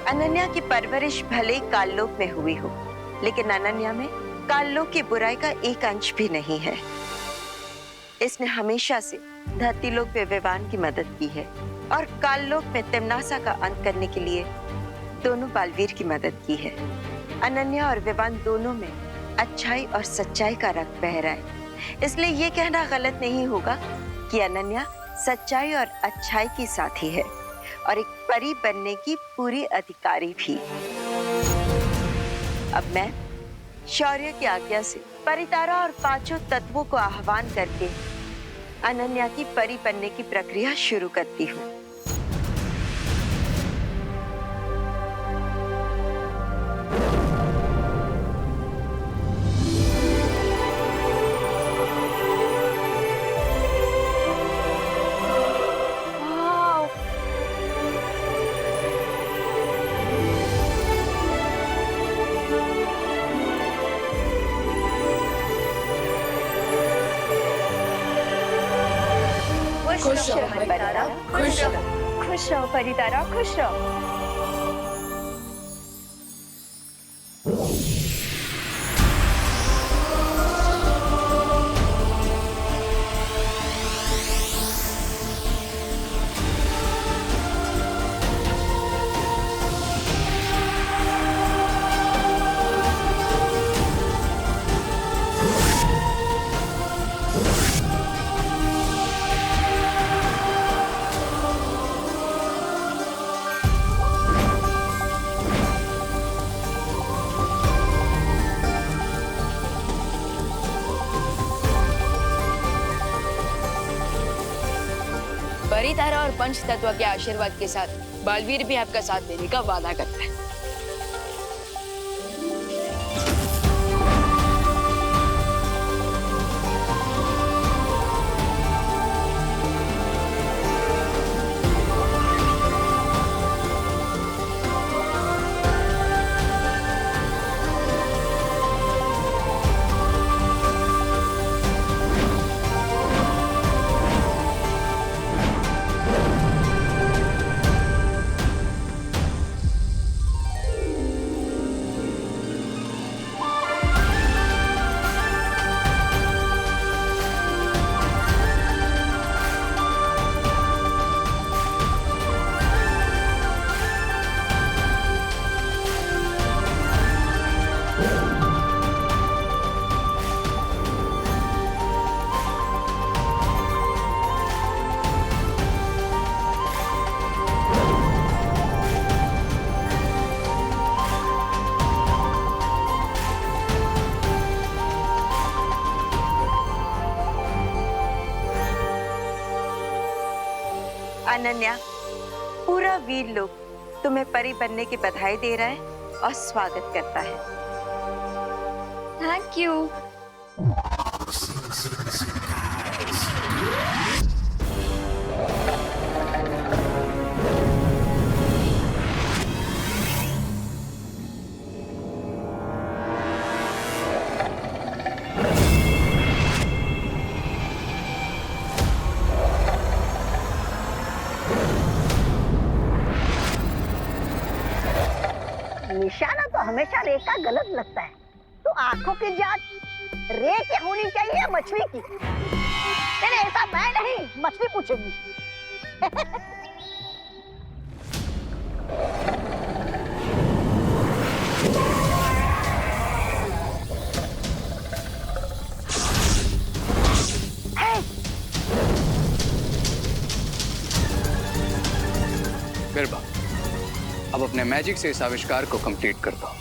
अनन्या की परवरिश भले ही काललोक में हुई हो, लेकिन अनन्या में काललोक की बुराई का एक अंश भी नहीं है। इसने हमेशा से धरतीलोक में विवान की मदद की है और काललोक में तिम्नासा का अंत करने के लिए दोनों बालवीर की मदद की है। अनन्या और विवान दोनों में अच्छाई और सच्चाई का रक्त बह रहा है, इसलिए ये कहना गलत नहीं होगा कि अनन्या सच्चाई और अच्छाई की साथी है और एक परी बनने की पूरी अधिकारी भी। अब मैं शौर्य की आज्ञा से परितारा और पांचों तत्वों को आह्वान करके अनन्या की परी बनने की प्रक्रिया शुरू करती हूँ। खुश रहो परितारा, खुश रहो। खुश रहो परितारा, खुश रहो। परितारा और पंच तत्व के आशीर्वाद के साथ बालवीर भी आपका साथ देने का वादा करता है। अनन्या, पूरा वीर लोग तुम्हें परी बनने की बधाई दे रहा है और स्वागत करता है। Thank you. निशाना तो हमेशा रे का गलत लगता है, तो आंखों की जांच रे की होनी चाहिए या मछली की? नहीं ऐसा मैं नहीं, मछली पूछेगी। बिरबा, अब अपने मैजिक से इस आविष्कार को कंप्लीट कर दो।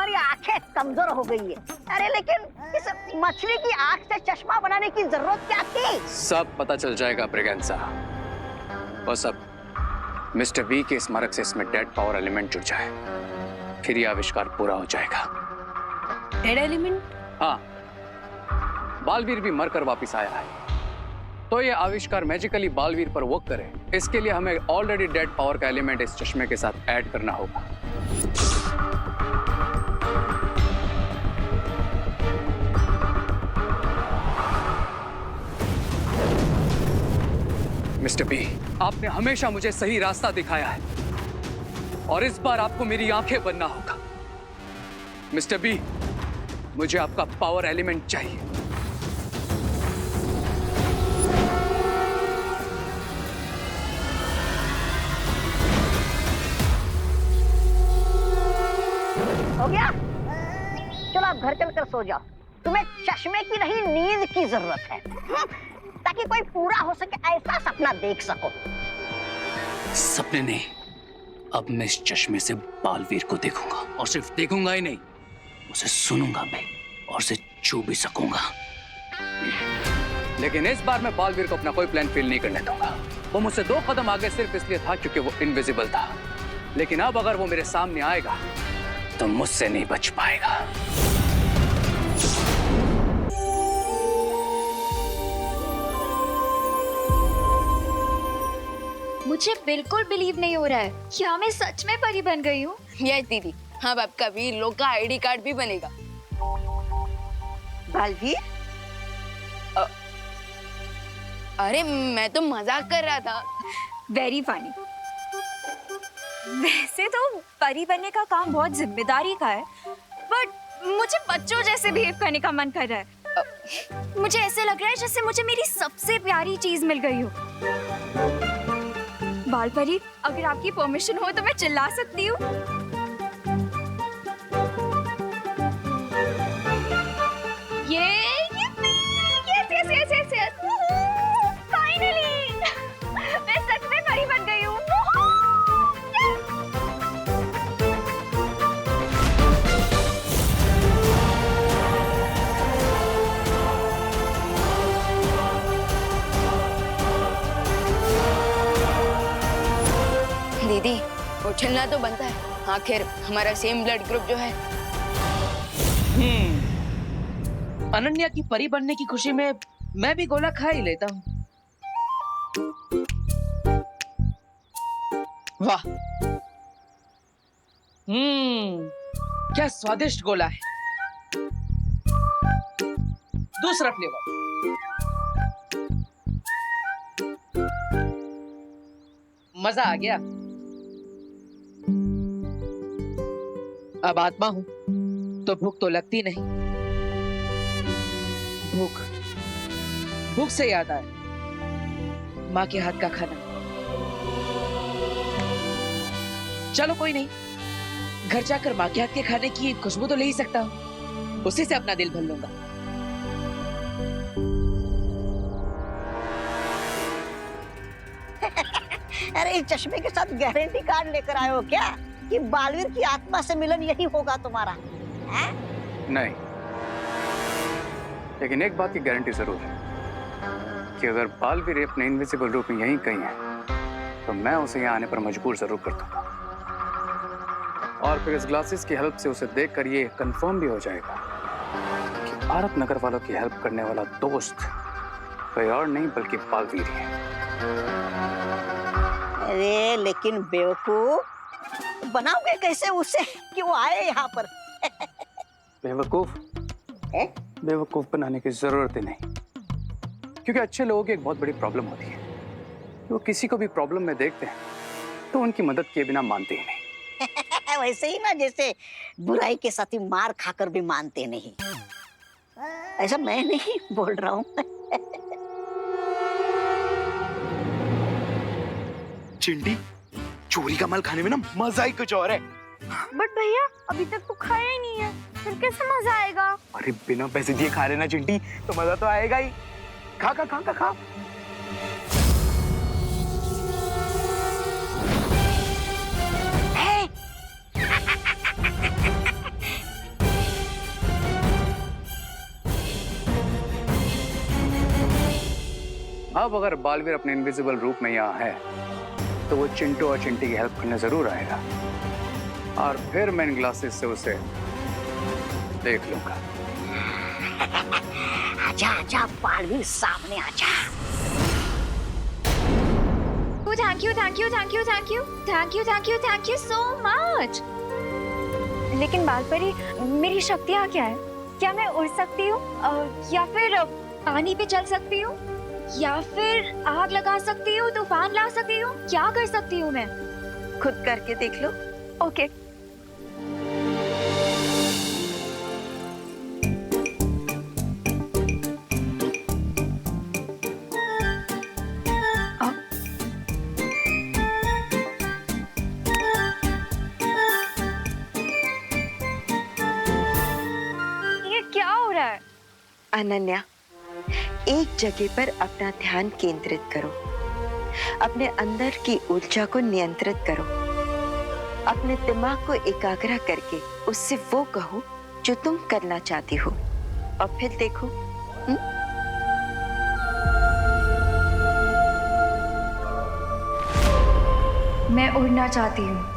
तुम्हारी आंखें कमजोर हो गई है। अरे लेकिन इस मछली की आंख से चश्मा बनाने की जरूरत क्या थी? सब पता चल जाएगा ब्रिगेंसा। बस अब मिस्टर वी के स्मारक से इसमें डेड पावर एलिमेंट जुड़ जाए, फिर यह आविष्कार पूरा हो जाएगा। Dead element? हाँ, बालवीर भी मरकर वापिस आया है, तो ये आविष्कार मैजिकली बालवीर पर वर्क करे, इसके लिए हमें ऑलरेडी डेड पावर का एलिमेंट इस चश्मे के साथ ऐड करना होगा। मिस्टर बी, आपने हमेशा मुझे सही रास्ता दिखाया है और इस बार आपको मेरी आंखें बनना होगा। मिस्टर बी, मुझे आपका पावर एलिमेंट चाहिए। हो गया? चलो आप घर चलकर सो जाओ। तुम्हें चश्मे की नहीं, नींद की जरूरत है, ताकि कोई पूरा हो सके ऐसा सपना देख सको। सपने नहीं, अब मैं इस चश्मे से बालवीर को देखूंगा, और सिर्फ देखूंगा ही नहीं, उसे सुनूंगा भी और उसे छू भी सकूंगा। लेकिन इस बार मैं बालवीर को अपना कोई प्लान फेल नहीं करने दूंगा। वो मुझसे 2 कदम आगे सिर्फ इसलिए था क्योंकि वो इनविजिबल था, लेकिन अब अगर वो मेरे सामने आएगा तो मुझसे नहीं बच पाएगा। मुझे बिल्कुल बिलीव नहीं हो रहा है, क्या मैं सच में परी बन गई हूँ? यस दीदी, हाँ आपका वीर लोग का आईडी कार्ड भी बनेगा। बालवीर, अरे मैं तो मजाक कर रहा था। Very funny. वैसे तो परी बनने का काम बहुत जिम्मेदारी का है, बट मुझे बच्चों जैसे बिहेव करने का मन कर रहा है। मुझे ऐसे लग रहा है जैसे मुझे मेरी सबसे प्यारी चीज मिल गई हो। बाल परी, अगर आपकी परमिशन हो तो मैं चिल्ला सकती हूँ? यस। फाइनली मैं सच में परी बन गई हूँ। दीदी, उछलना तो बनता है, आखिर हमारा सेम ब्लड ग्रुप जो है। अनन्या की परी बनने की खुशी में मैं भी गोला खा ही लेता हूँ। वाह, क्या स्वादिष्ट गोला है। दूसरा फ्लेवर। मजा आ गया। अब आत्मा हूं तो भूख तो लगती नहीं। भूख से याद आया माँ के हाथ का खाना। चलो कोई नहीं, घर जाकर माँ के हाथ के खाने की खुशबू तो ले ही सकता हूँ, उसी से अपना दिल भर लूंगा। अरे इस चश्मे के साथ गारंटी कार्ड लेकर आए हो क्या कि बालवीर की आत्मा से मिलन यही होगा तुम्हारा? है? नहीं, लेकिन एक बात की गारंटी जरूर है कि अगर बालवीर अपने इनविजिबल रूप में यहीं कहीं है तो मैं उसे यहाँ आने पर मजबूर जरूर कर दूंगा, और फिर इस ग्लासेस की हेल्प से उसे देखकर ये कंफर्म भी हो जाएगा कि भारत नगर वालों की हेल्प करने वाला दोस्त कोई और नहीं बल्कि बालवीर ही है। अरे लेकिन बेवकूफ, बनाओगे कैसे उसे कि वो आए यहाँ पर? बेवकूफ बनाने की जरूरत ही नहीं, क्योंकि अच्छे लोगों की एक बहुत बड़ी प्रॉब्लम होती है, वो किसी को भी प्रॉब्लम में देखते हैं तो उनकी मदद किए बिना मानते ही नहीं। वैसे ही ना जैसे बुराई के साथ ही मार खाकर भी मानते नहीं। ऐसा मैं नहीं बोल रहा हूँ। चिंटी, चोरी का माल खाने में ना मजा ही कुछ और है। बट भैया अभी तक तो खाया ही नहीं है, फिर कैसे मजा आएगा? अरे बिना पैसे दिए खा रहे ना चिंटी, तो मजा तो आएगा ही। खा खा खा खा खा। अब अगर बालवीर अपने इनविजिबल रूप में यहाँ है तो वो चिंटू और चिंटी की हेल्प करने जरूर आएगा और फिर मैं इन ग्लासेस से उसे देख लूंगा। आजा आजा बालवीर, सामने आजा। Thank you thank you thank you thank you thank you thank you thank you so much. लेकिन बालपरी, मेरी शक्तियाँ क्या है? क्या मैं उड़ सकती हूँ, या फिर पानी पे चल सकती हूँ, या फिर आग लगा सकती हूँ, तूफान ला सकती हूँ? क्या कर सकती हूँ मैं? खुद करके देख लो। ओके। ये क्या हो रहा है? अनन्या, एक जगह पर अपना ध्यान केंद्रित करो, अपने अंदर की ऊर्जा को नियंत्रित करो, अपने दिमाग को एकाग्र करके उससे वो कहो जो तुम करना चाहती हो और फिर देखो। मैं उड़ना चाहती हूँ।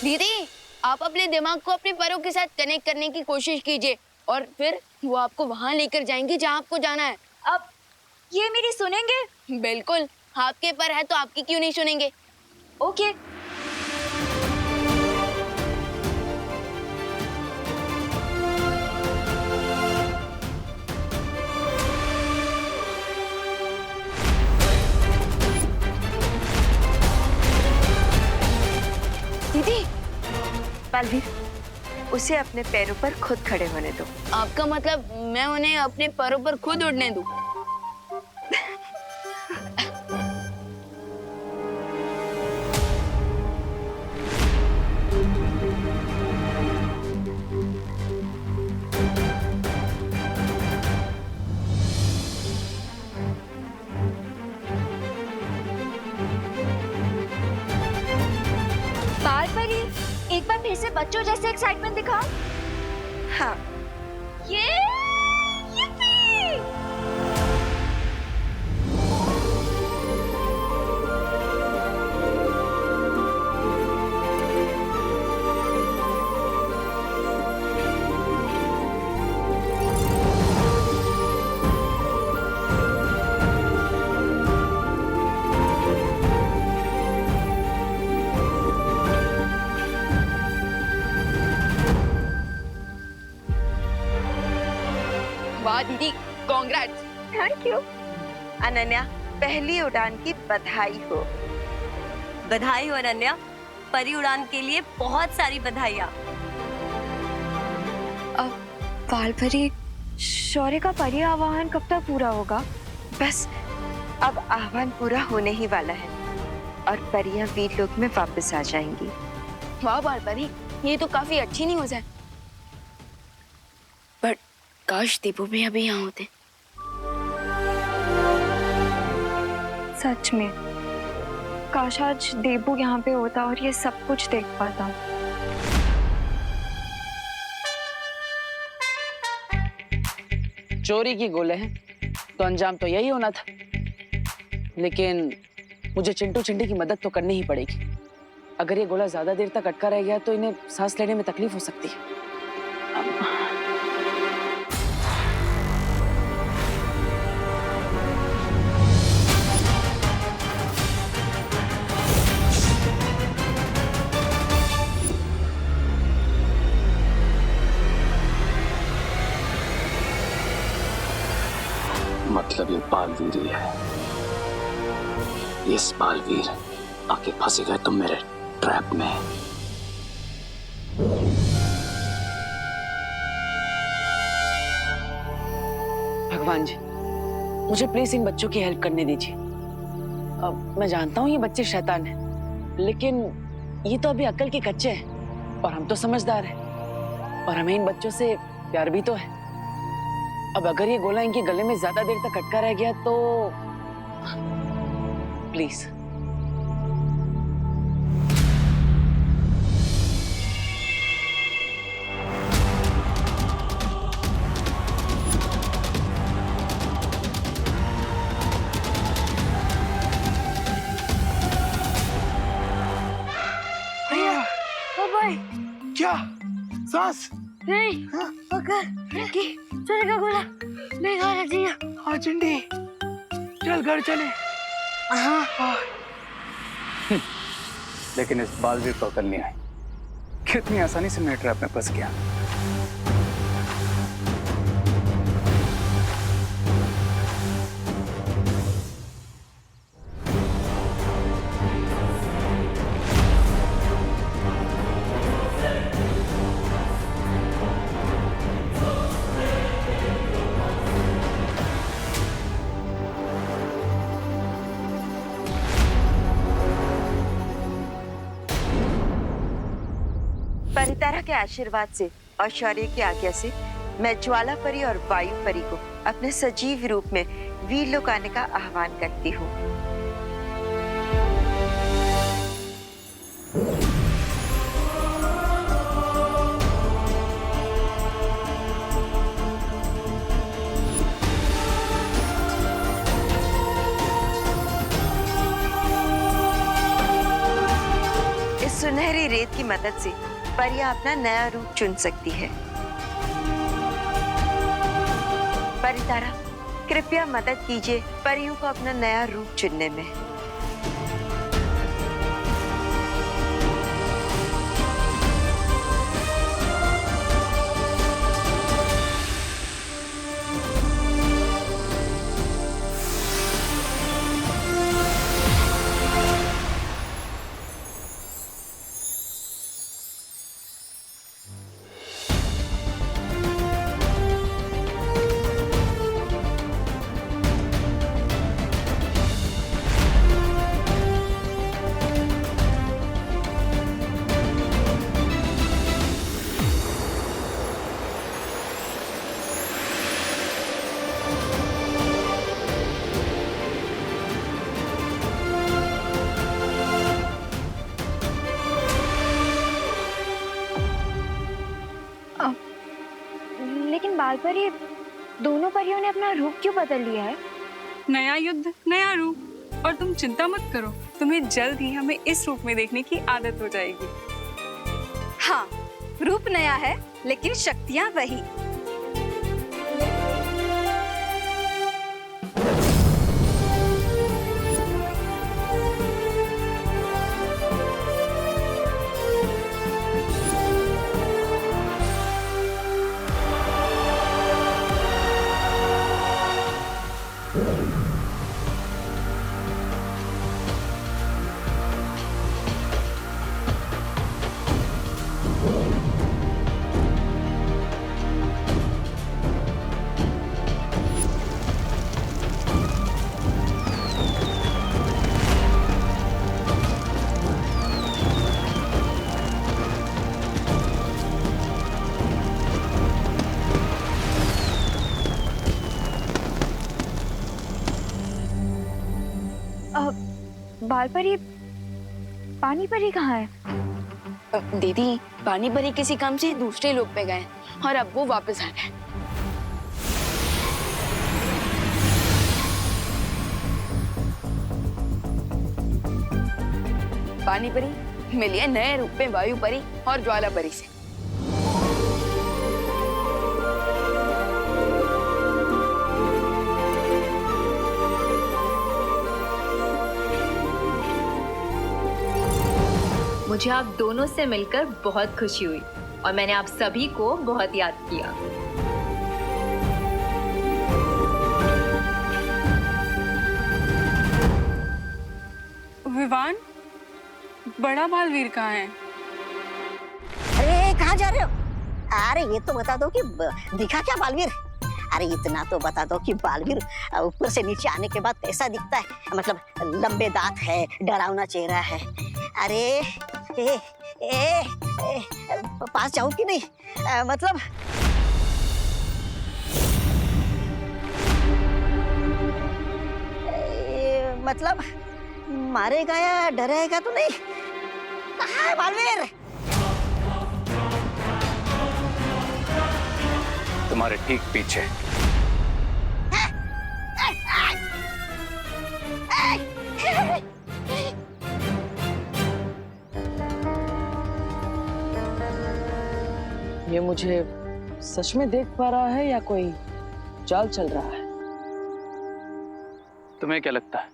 दीदी, आप अपने दिमाग को अपने पैरों के साथ कनेक्ट करने की कोशिश कीजिए और फिर वो आपको वहां लेकर जाएंगे जहां आपको जाना है। अब ये मेरी सुनेंगे? बिल्कुल, आपके पर है तो आपकी क्यों नहीं सुनेंगे। ओके। दीदी, बालवीर, उसे अपने पैरों पर खुद खड़े होने दो। आपका मतलब मैं उन्हें अपने पैरों पर खुद उड़ने दूं? बालपरी, एक बार फिर से बच्चों जैसे एक्साइटमेंट दिखाओ। हाँ, ये वाह दीदी, कांग्रेट्स। Thank you. अनन्या, पहली उड़ान की बधाई हो। बधाई हो अनन्या, परी उड़ान के लिए बहुत सारी बधाइयाँ। बालपरी, शौर्य का परी आवाहन कब तक पूरा होगा? बस अब आह्वान पूरा होने ही वाला है और परियां वीर लोक में वापस आ जाएंगी। वाह बालपरी, ये तो काफी अच्छी न्यूज़ है। पर काश दीपू भी अभी यहाँ होते। सच में, काश आज देबू यहाँ पे होता और ये सब कुछ देख पाता। चोरी की गोले हैं तो अंजाम तो यही होना था, लेकिन मुझे चिंटू चिंटी की मदद तो करनी ही पड़ेगी। अगर ये गोला ज्यादा देर तक अटका रह गया तो इन्हें सांस लेने में तकलीफ हो सकती है। मतलब ये बालवीर ही है। इस बालवीर आके फंस गए तुम मेरे ट्रैप में। भगवान जी, मुझे प्लीज इन बच्चों की हेल्प करने दीजिए। अब मैं जानता हूँ ये बच्चे शैतान हैं, लेकिन ये तो अभी अक्ल के कच्चे हैं और हम तो समझदार हैं। और हमें इन बच्चों से प्यार भी तो है। अब अगर ये गोला इनके गले में ज्यादा देर तक अटका रह गया तो प्लीज। क्या सांस? नहीं चलेगा गोला नहीं खाना चाहिए। हाँ चिंटी, चल घर चले। लेकिन इस बालवीर को अकल नहीं आई, कितनी आसानी से मैं ट्रैप में फंस गया। परितारा के आशीर्वाद से और शौर्य की आज्ञा से मैं ज्वाला परी और वायु परी को अपने सजीव रूप में वीर लोक आने का आह्वान करती हूँ। इस सुनहरी रेत की मदद से परियां अपना नया रूप चुन सकती है। परितारा, कृपया मदद कीजिए परियों को अपना नया रूप चुनने में। लेकिन बाल परी, दोनों परियों ने अपना रूप क्यों बदल लिया है? नया युद्ध नया रूप, और तुम चिंता मत करो, तुम्हें जल्द ही हमें इस रूप में देखने की आदत हो जाएगी। हाँ, रूप नया है लेकिन शक्तियां वही। बाल परी, पानी परी कहाँ है? दीदी, पानी परी किसी काम से दूसरे लोक पे गए और अब वो वापस आ रहे हैं। पानी परी मिलिए नए रूप में वायु परी और ज्वाला परी से। मुझे आप दोनों से मिलकर बहुत खुशी हुई और मैंने आप सभी को बहुत याद किया। विवान, बड़ा बालवीर कहाँ है? अरे कहाँ जा रहे हो? अरे ये तो बता दो कि दिखा क्या बालवीर? अरे इतना तो बता दो कि बालवीर ऊपर से नीचे आने के बाद कैसा दिखता है, मतलब लंबे दांत है, डरावना चेहरा है। अरे पास जाऊं कि नहीं? मतलब मतलब मारेगा या डराएगा तो नहीं? कहाँ है बालवीर? तुम्हारे ठीक पीछे। ये मुझे सच में देख पा रहा है या कोई चाल चल रहा है? तुम्हें क्या लगता है?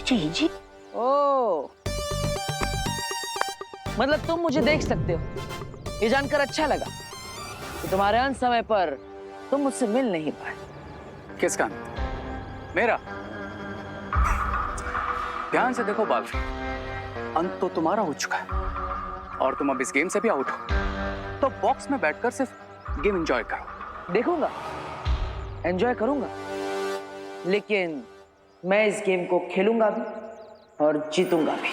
जी ओ, मतलब तुम मुझे देख सकते हो। ये जानकर अच्छा लगा कि तुम्हारे अंत समय पर तुम मुझसे मिल नहीं पाए। किसका अंत? मेरा? ध्यान से देखो बालवीर, अंत तो तुम्हारा हो चुका है और तुम अब इस गेम से भी आउट हो। तो बॉक्स में बैठकर सिर्फ गेम एंजॉय करो। देखूंगा, एंजॉय करूंगा, लेकिन मैं इस गेम को खेलूंगा भी और जीतूंगा भी।